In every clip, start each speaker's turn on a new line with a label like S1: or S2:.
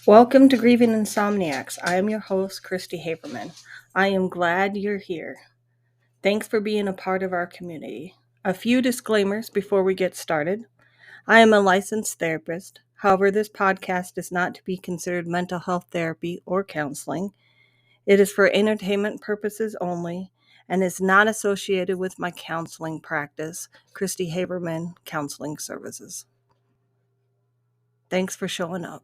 S1: Welcome to Grieving Insomniacs. I am your host, Christy Haberman. I am glad you're here. Thanks for being a part of our community. A few disclaimers before we get started. I am a licensed therapist. However, this podcast is not to be considered mental health therapy or counseling. It is for entertainment purposes only and is not associated with my counseling practice, Christy Haberman Counseling Services. Thanks for showing up.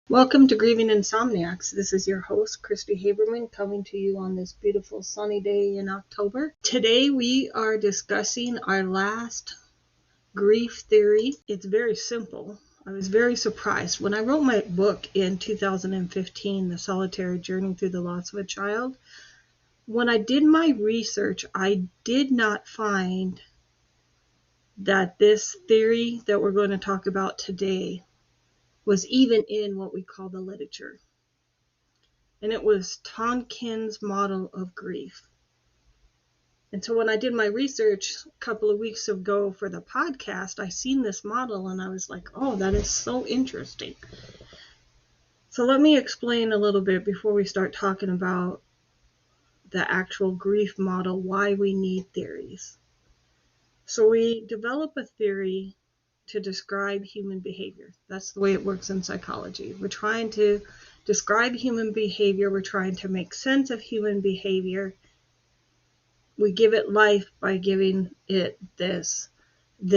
S1: Welcome to Grieving Insomniacs. This is your host, Christy Haberman, coming to you on this beautiful sunny day in October. Today we are discussing our last grief theory. It's very simple. I was very surprised. When I wrote my book in 2015, The Solitary Journey Through the Loss of a Child, when I did my research, I did not find that this theory that we're going to talk about today was even in what we call the literature. And it was Tonkin's model of grief. And so when I did my research a couple of weeks ago for the podcast, I seen this model and I was like, oh, that is so interesting. So let me explain a little bit before we start talking about the actual grief model, why we need theories. So we develop a theory to describe human behavior. That's the way it works in psychology. We're trying to describe human behavior. We're trying to make sense of human behavior. We give it life by giving it this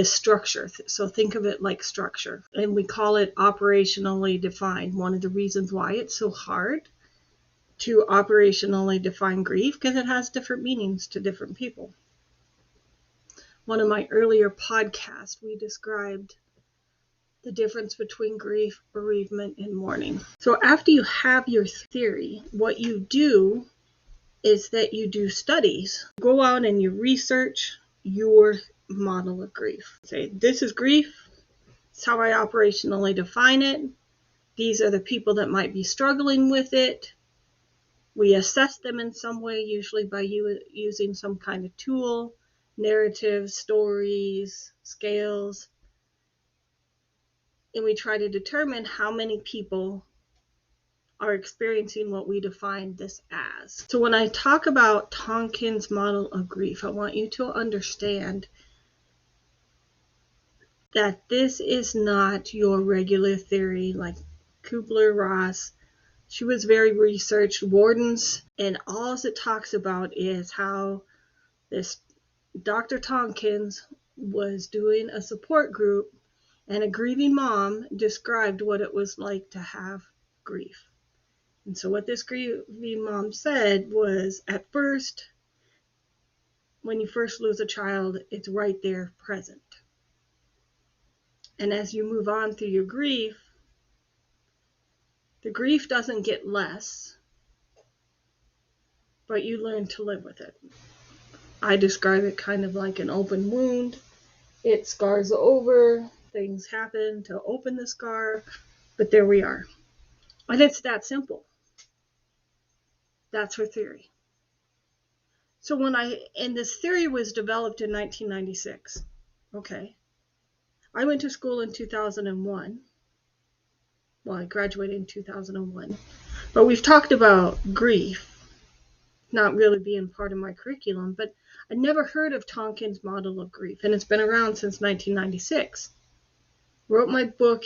S1: structure. So think of it like structure. And we call it operationally defined. One of the reasons why it's so hard to operationally define grief, because it has different meanings to different people. One of my earlier podcasts, we described the difference between grief, bereavement, and mourning. So after you have your theory, what you do is that you do studies. Go out and you research your model of grief. Say, this is grief. It's how I operationally define it. These are the people that might be struggling with it. We assess them in some way, usually by using some kind of tool, narratives, stories, scales, and we try to determine how many people are experiencing what we define this as. So when I talk about Tonkin's model of grief, I want you to understand that this is not your regular theory like Kubler-Ross. She was very researched, Wardens, and all it talks about is how this Dr. Tonkins was doing a support group and a grieving mom described what it was like to have grief. And so what this grieving mom said was, at first, when you first lose a child, it's right there present. And as you move on through your grief, the grief doesn't get less, but you learn to live with it. I describe it kind of like an open wound. It scars over, things happen to open the scar, but there we are. And it's that simple. That's her theory. So and this theory was developed in 1996. Okay. I went to school in 2001. Well, I graduated in 2001. But we've talked about grief not really being part of my curriculum, but I never heard of Tonkin's model of grief, and it's been around since 1996. Wrote my book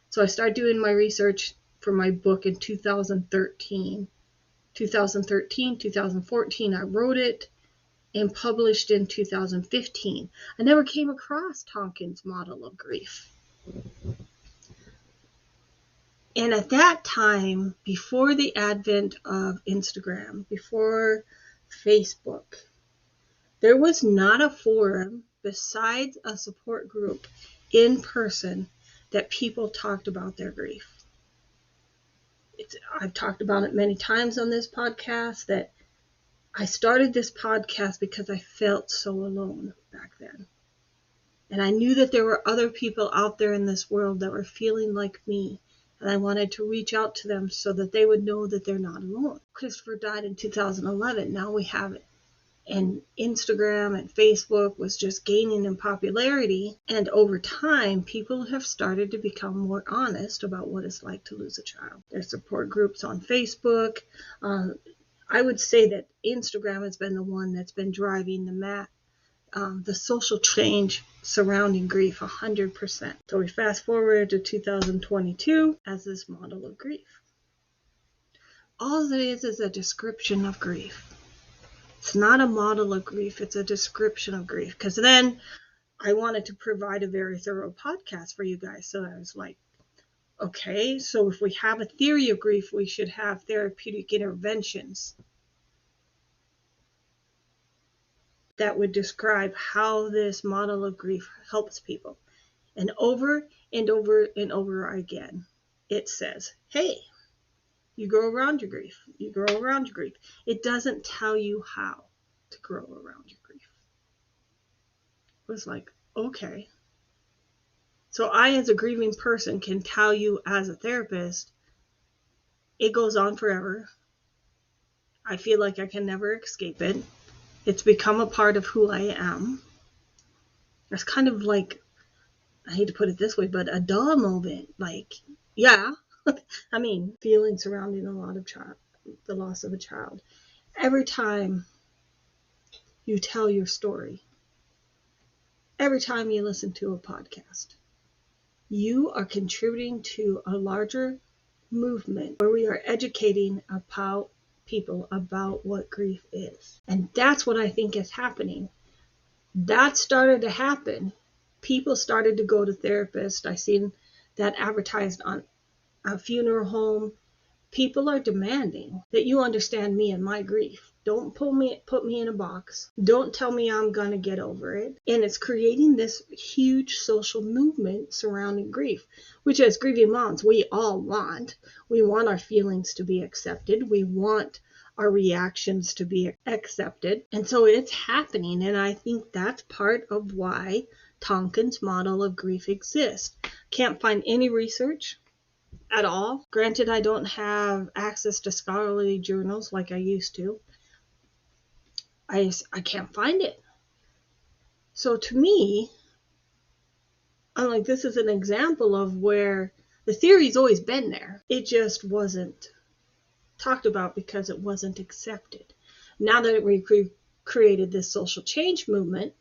S1: so I started doing my research for my book in 2013. 2014, I wrote it and published in 2015. I never came across Tonkin's model of grief. And at that time, before the advent of Instagram, before Facebook, there was not a forum besides a support group in person that people talked about their grief. I've talked about it many times on this podcast that I started this podcast because I felt so alone back then. And I knew that there were other people out there in this world that were feeling like me. And I wanted to reach out to them so that they would know that they're not alone. Christopher died in 2011. Now we have and Instagram and Facebook was just gaining in popularity. And over time, people have started to become more honest about what it's like to lose a child. There's support groups on Facebook. I would say that Instagram has been the one that's been driving the social change surrounding grief 100%. So we fast forward to 2022 as this model of grief. All it is a description of grief. It's not a model of grief, it's a description of grief. Because then I wanted to provide a very thorough podcast for you guys. So I was like, okay, so if we have a theory of grief, we should have therapeutic interventions that would describe how this model of grief helps people. And over and over and over again, it says, hey, you grow around your grief. You grow around your grief. It doesn't tell you how to grow around your grief. It was like, okay. So I, as a grieving person, can tell you as a therapist, it goes on forever. I feel like I can never escape it. It's become a part of who I am. It's kind of like, I hate to put it this way, but a duh moment. Like, yeah. I mean, feelings surrounding the loss of a child. Every time you tell your story, every time you listen to a podcast, you are contributing to a larger movement where we are educating about people about what grief is. And that's what I think is happening. That started to happen. People started to go to therapists. I seen that advertised on a funeral home. People are demanding that you understand me and my grief. Don't put me in a box. Don't tell me I'm going to get over it. And it's creating this huge social movement surrounding grief, which as grieving moms, we all want. We want our feelings to be accepted. We want our reactions to be accepted. And so it's happening. And I think that's part of why Tonkin's model of grief exists. Can't find any research at all. Granted, I don't have access to scholarly journals like I used to. I can't find it. So to me, I'm like, this is an example of where the theory's always been there. It just wasn't talked about because it wasn't accepted. Now that we created this social change movement,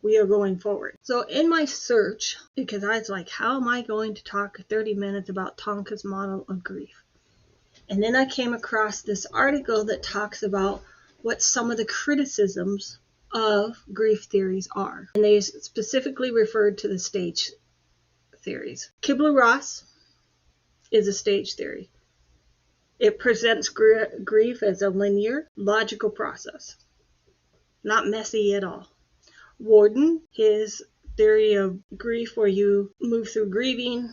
S1: we are going forward. So in my search, because I was like, how am I going to talk 30 minutes about Tonkin's model of grief? And then I came across this article that talks about what some of the criticisms of grief theories are. And they specifically referred to the stage theories. Kubler-Ross is a stage theory. It presents grief as a linear, logical process. Not messy at all. Warden, his theory of grief where you move through grieving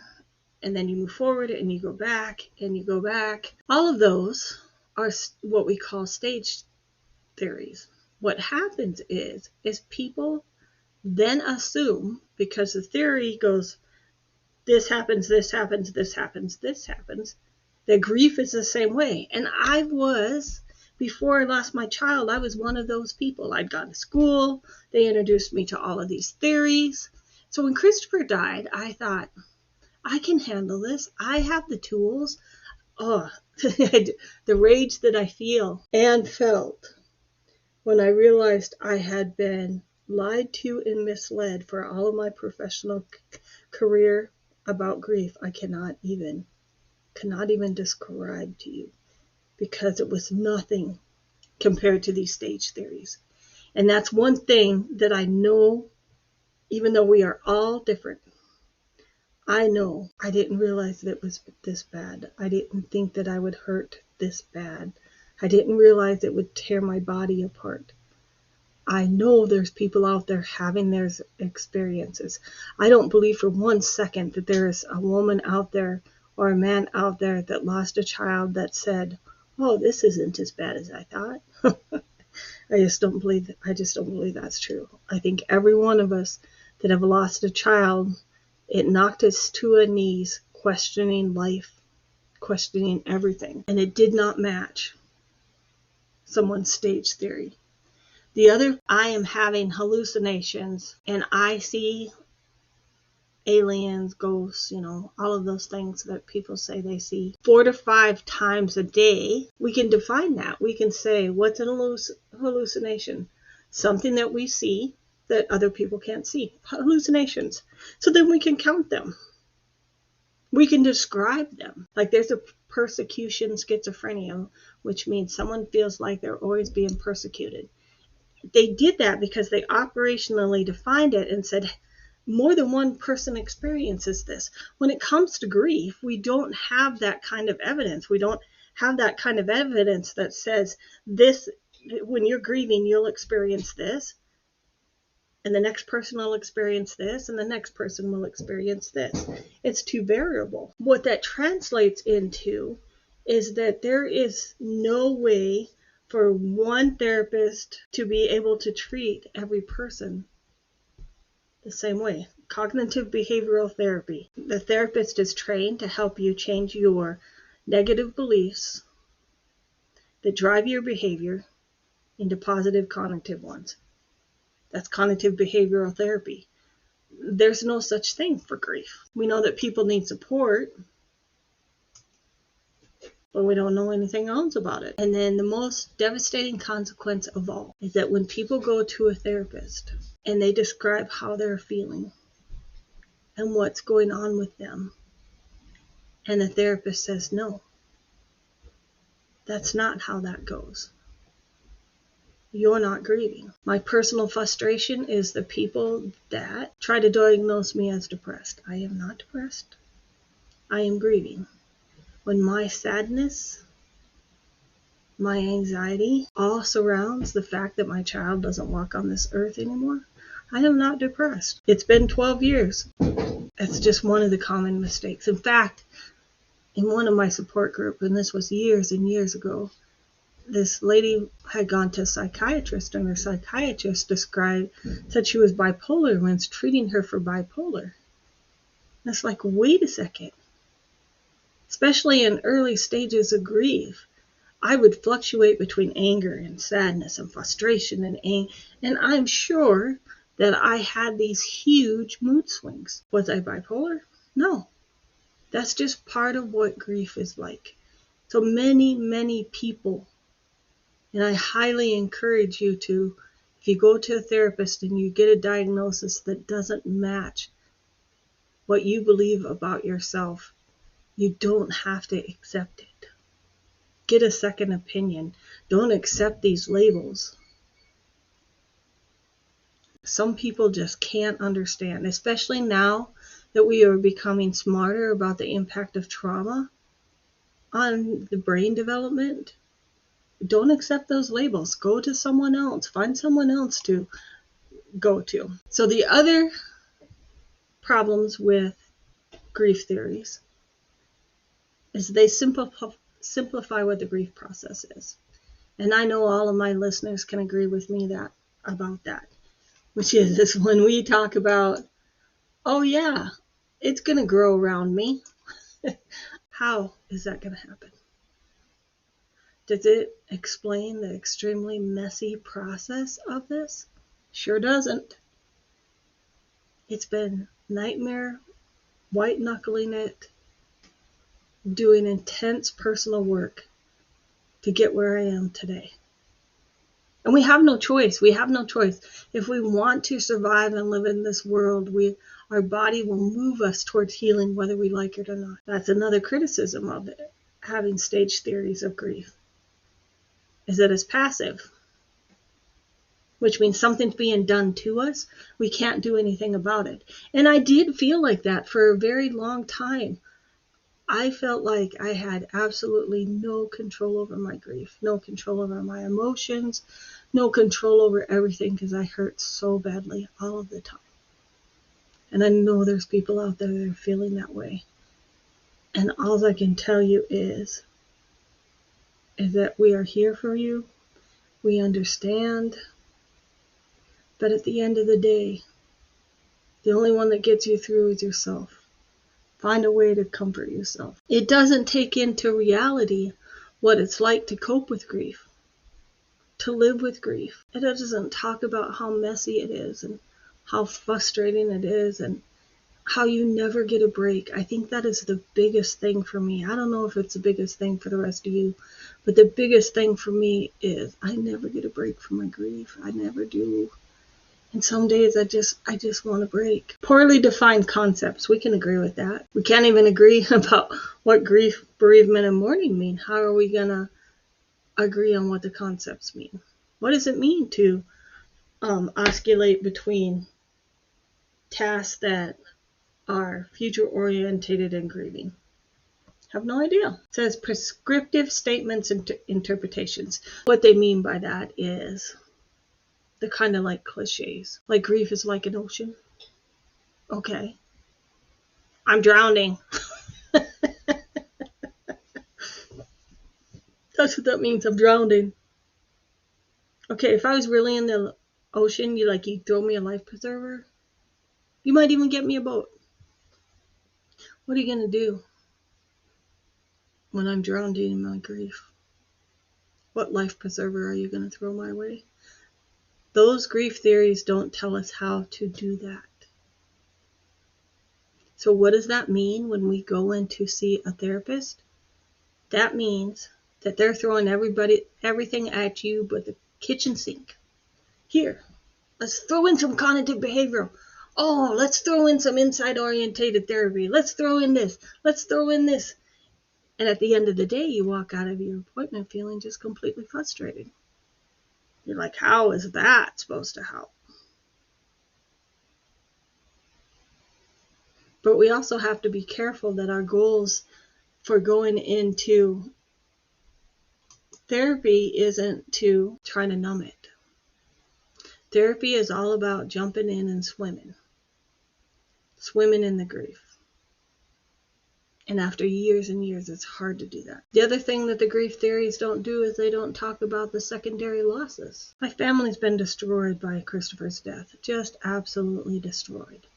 S1: and then you move forward and you go back and you go back. All of those are what we call stage theories. What happens is people then assume, because the theory goes, this happens, this happens, this happens, this happens, that grief is the same way. And before I lost my child, I was one of those people. I'd gone to school. They introduced me to all of these theories. So when Christopher died, I thought, I can handle this. I have the tools. Oh, the rage that I feel and felt when I realized I had been lied to and misled for all of my professional career about grief, I cannot even describe to you, because it was nothing compared to these stage theories. And that's one thing that I know, even though we are all different, I know I didn't realize that it was this bad. I didn't think that I would hurt this bad. I didn't realize it would tear my body apart. I know there's people out there having their experiences. I don't believe for 1 second that there is a woman out there or a man out there that lost a child that said, oh, this isn't as bad as I thought. I just don't believe that's true. I think every one of us that have lost a child, it knocked us to our knees, questioning life, questioning everything. And it did not match someone's stage theory. The other, I am having hallucinations and I see aliens, ghosts, all of those things that people say they see 4 to 5 times a day. We can define that. We can say, what's an hallucination? Something that we see that other people can't see. Hallucinations. So then we can count them. We can describe them. Like there's a persecution schizophrenia, which means someone feels like they're always being persecuted. They did that because they operationally defined it and said, more than one person experiences this. When it comes to grief, we don't have that kind of evidence. We don't have that kind of evidence that says this, when you're grieving, you'll experience this, and the next person will experience this, and the next person will experience this. It's too variable. What that translates into is that there is no way for one therapist to be able to treat every person the same way. Cognitive behavioral therapy. The therapist is trained to help you change your negative beliefs that drive your behavior into positive cognitive ones. That's cognitive behavioral therapy. There's no such thing for grief. We know that people need support, but we don't know anything else about it. And then the most devastating consequence of all is that when people go to a therapist and they describe how they're feeling and what's going on with them, and the therapist says, no, that's not how that goes. You're not grieving. My personal frustration is the people that try to diagnose me as depressed. I am not depressed. I am grieving. When my sadness, my anxiety all surrounds the fact that my child doesn't walk on this earth anymore, I am not depressed. It's been 12 years. That's just one of the common mistakes. In fact, in one of my support groups, and this was years and years ago, this lady had gone to a psychiatrist, and her psychiatrist said she was bipolar when it's treating her for bipolar. That's like, wait a second. Especially in early stages of grief, I would fluctuate between anger and sadness and frustration and I'm sure that I had these huge mood swings. Was I bipolar? No. That's just part of what grief is like. So many people, and I highly encourage you to, if you go to a therapist and you get a diagnosis that doesn't match what you believe about yourself, you don't have to accept it. Get a second opinion. Don't accept these labels. Some people just can't understand, especially now that we are becoming smarter about the impact of trauma on the brain development. Don't accept those labels. Go to someone else. Find someone else to go to. So the other problems with grief theories is they simplify what the grief process is. And I know all of my listeners can agree with me about that, which is when we talk about, oh yeah, it's going to grow around me. How is that going to happen? Does it explain the extremely messy process of this? Sure doesn't. It's been nightmare, white knuckling it, doing intense personal work to get where I am today. And we have no choice. We have no choice. If we want to survive and live in this world, our body will move us towards healing whether we like it or not. That's another criticism of it, having stage theories of grief, is that it's passive, which means something's being done to us. We can't do anything about it. And I did feel like that for a very long time. I felt like I had absolutely no control over my grief, no control over my emotions, no control over everything because I hurt so badly all of the time. And I know there's people out there that are feeling that way. And all I can tell you is that we are here for you. We understand. But at the end of the day, the only one that gets you through is yourself. Find a way to comfort yourself. It doesn't take into reality what it's like to cope with grief. to live with grief. It doesn't talk about how messy it is and how frustrating it is and how you never get a break. I think that is the biggest thing for me. I don't know if it's the biggest thing for the rest of you, but the biggest thing for me is I never get a break from my grief. I never do. And some days I just want a break. Poorly defined concepts. We can agree with that. We can't even agree about what grief, bereavement, and mourning mean. How are we going to agree on what the concepts mean? What does it mean to oscillate between tasks that are future orientated and grieving? Have no idea. It says prescriptive statements and interpretations. What they mean by that is the kind of like cliches. Like grief is like an ocean. Okay. I'm drowning. That's what that means. I'm drowning. Okay, if I was really in the ocean, you'd throw me a life preserver. You might even get me a boat. What are you going to do when I'm drowned in my grief? What life preserver are you going to throw my way? Those grief theories don't tell us how to do that. So what does that mean when we go in to see a therapist? That means that they're throwing everything at you but the kitchen sink. Here, let's throw in some cognitive behavioral. Oh, let's throw in some inside-orientated therapy. Let's throw in this. Let's throw in this. And at the end of the day, you walk out of your appointment feeling just completely frustrated. You're like, how is that supposed to help? But we also have to be careful that our goals for going into therapy isn't to try to numb it. Therapy is all about jumping in and swimming in the grief. And after years and years, it's hard to do that. The other thing that the grief theories don't do is they don't talk about the secondary losses. My family's been destroyed by Christopher's death. Just absolutely destroyed.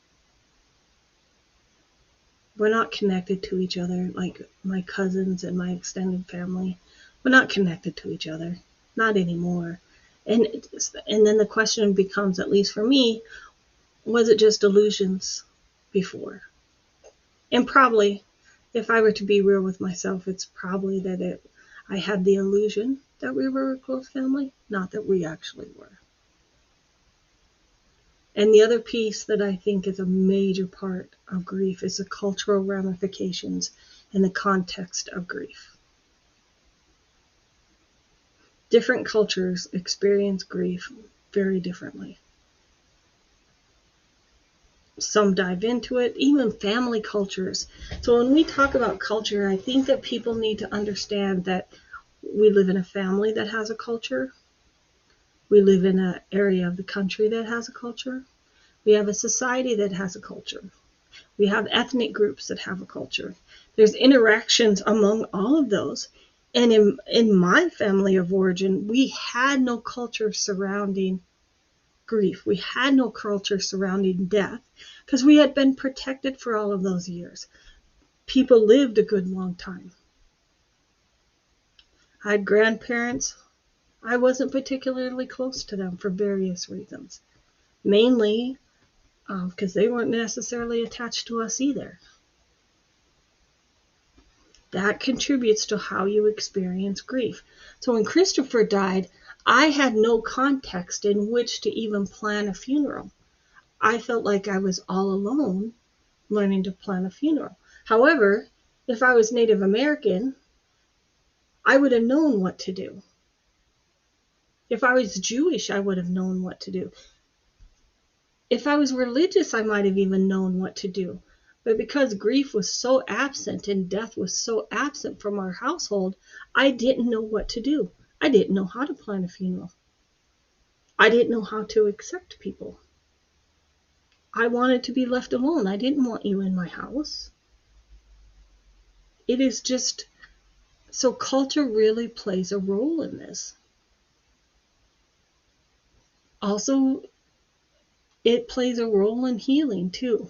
S1: We're not connected to each other like my cousins and my extended family. We're not connected to each other. Not anymore. And then the question becomes, at least for me, was it just illusions before? And probably, if I were to be real with myself, it's probably that I had the illusion that we were a close family, not that we actually were. And the other piece that I think is a major part of grief is the cultural ramifications and the context of grief. Different cultures experience grief very differently. Some dive into it, even family cultures. So when we talk about culture, I think that people need to understand that we live in a family that has a culture. We live in an area of the country that has a culture. We have a society that has a culture. We have ethnic groups that have a culture. There's interactions among all of those. And in my family of origin, we had no culture surrounding grief. We had no culture surrounding death because we had been protected for all of those years. People lived a good long time. I had grandparents. I wasn't particularly close to them for various reasons. Mainly because they weren't necessarily attached to us either. That contributes to how you experience grief. So when Christopher died, I had no context in which to even plan a funeral. I felt like I was all alone learning to plan a funeral. However, if I was Native American, I would have known what to do. If I was Jewish, I would have known what to do. If I was religious, I might have even known what to do. But because grief was so absent and death was so absent from our household, I didn't know what to do. I didn't know how to plan a funeral. I didn't know how to accept people. I wanted to be left alone. I didn't want you in my house. It is just, so culture really plays a role in this. Also, it plays a role in healing too.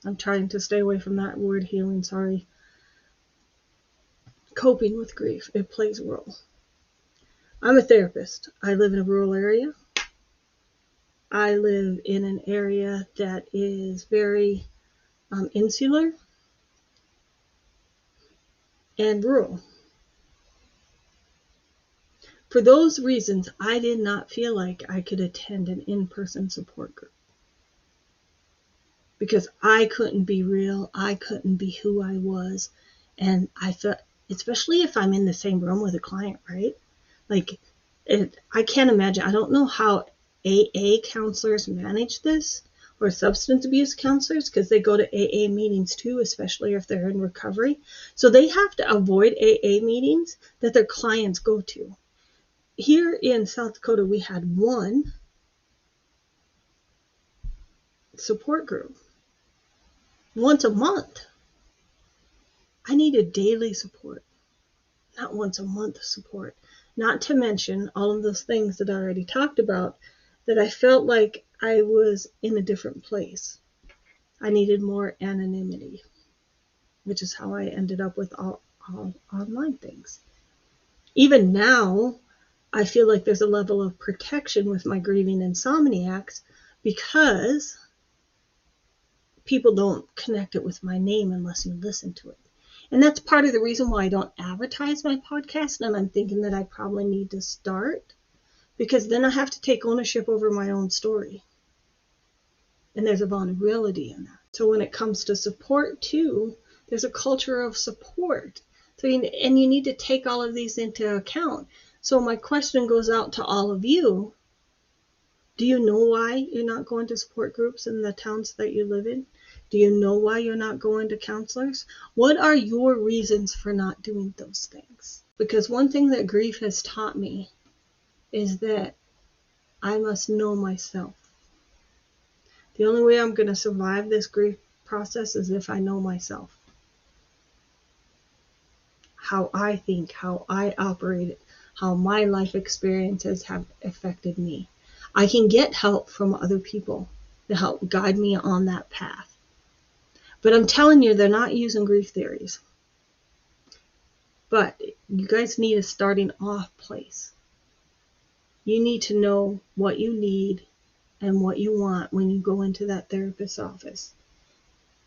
S1: I'm trying to stay away from that word healing, sorry. Coping with grief, it plays a role. I'm a therapist. I live in a rural area. I live in an area that is very insular and rural. For those reasons, I did not feel like I could attend an in-person support group because I couldn't be real. I couldn't be who I was. And I felt, especially if I'm in the same room with a client, right? Like, I can't imagine. I don't know how AA counselors manage this, or substance abuse counselors, because they go to AA meetings too, especially if they're in recovery. So they have to avoid AA meetings that their clients go to. Here in South Dakota, we had one support group once a month. I needed daily support, not once a month support. Not to mention all of those things that I already talked about, that I felt like I was in a different place. I needed more anonymity, which is how I ended up with all online things. Even now, I feel like there's a level of protection with my grieving insomniacs because people don't connect it with my name unless you listen to it. And that's part of the reason why I don't advertise my podcast, and I'm thinking that I probably need to start, because then I have to take ownership over my own story. And there's a vulnerability in that. So when it comes to support too, there's a culture of support. So you need to take all of these into account. So my question goes out to all of you. Do you know why you're not going to support groups in the towns that you live in? Do you know why you're not going to counselors? What are your reasons for not doing those things? Because one thing that grief has taught me is that I must know myself. The only way I'm going to survive this grief process is if I know myself. How I think, how I operate, how my life experiences have affected me. I can get help from other people to help guide me on that path. But I'm telling you, they're not using grief theories. But you guys need a starting off place. You need to know what you need and what you want when you go into that therapist's office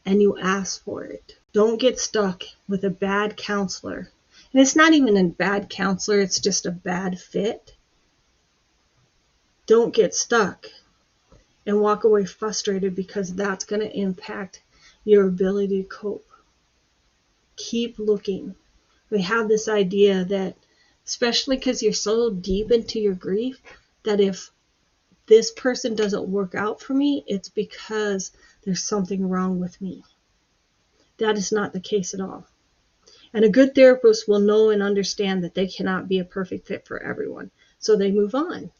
S1: and you ask for it. Don't get stuck with a bad counselor. And it's not even a bad counselor, it's just a bad fit. Don't get stuck and walk away frustrated, because that's going to impact your ability to cope. Keep looking. We have this idea that, especially because you're so deep into your grief, that if this person doesn't work out for me, it's because there's something wrong with me. That is not the case at all. And a good therapist will know and understand that they cannot be a perfect fit for everyone. So they move on.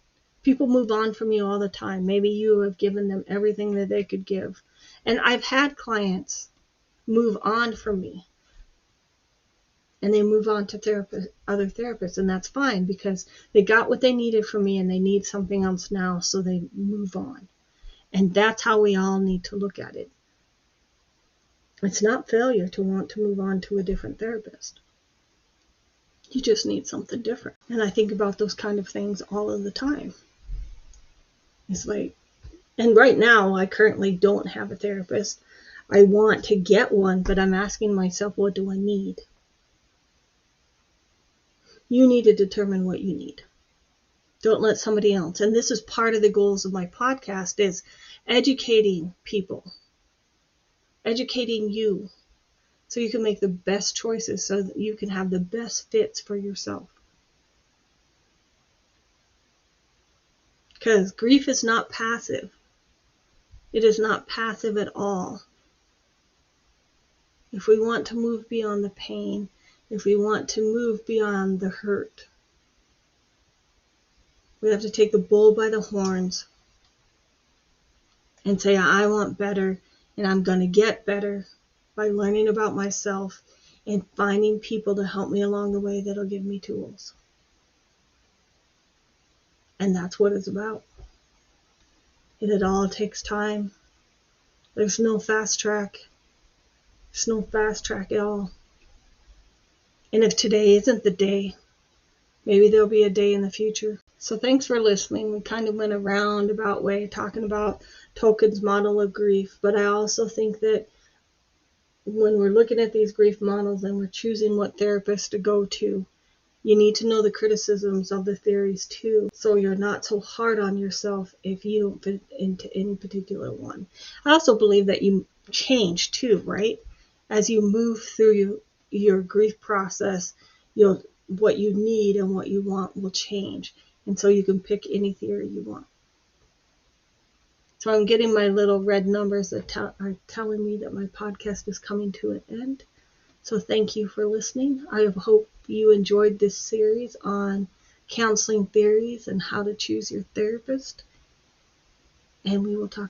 S1: People move on from you all the time. Maybe you have given them everything that they could give. And I've had clients move on from me. And they move on to other therapists, and that's fine, because they got what they needed from me and they need something else now, so they move on. And that's how we all need to look at it. It's not failure to want to move on to a different therapist. You just need something different. And I think about those kind of things all of the time. It's like, and right now I currently don't have a therapist. I want to get one, but I'm asking myself, what do I need? You need to determine what you need. Don't let somebody else. And this is part of the goals of my podcast, is educating people, educating you, so you can make the best choices, so that you can have the best fits for yourself. Because grief is not passive. It is not passive at all. If we want to move beyond the pain, if we want to move beyond the hurt, we have to take the bull by the horns and say, I want better, and I'm going to get better by learning about myself and finding people to help me along the way that'll give me tools. And that's what it's about. It all takes time. There's no fast track. There's no fast track at all. And if today isn't the day, Maybe there'll be a day in the future. So thanks for listening. We kind of went a roundabout way talking about Tonkin's model of grief, but I also think that when we're looking at these grief models and we're choosing what therapist to go to, you need to know the criticisms of the theories too, so you're not so hard on yourself if you don't fit into any particular one. I also believe that you change too, right? As you move through your grief process, what you need and what you want will change. And so you can pick any theory you want. So I'm getting my little red numbers that are telling me that my podcast is coming to an end. So thank you for listening. I hope you enjoyed this series on counseling theories and how to choose your therapist. And we will talk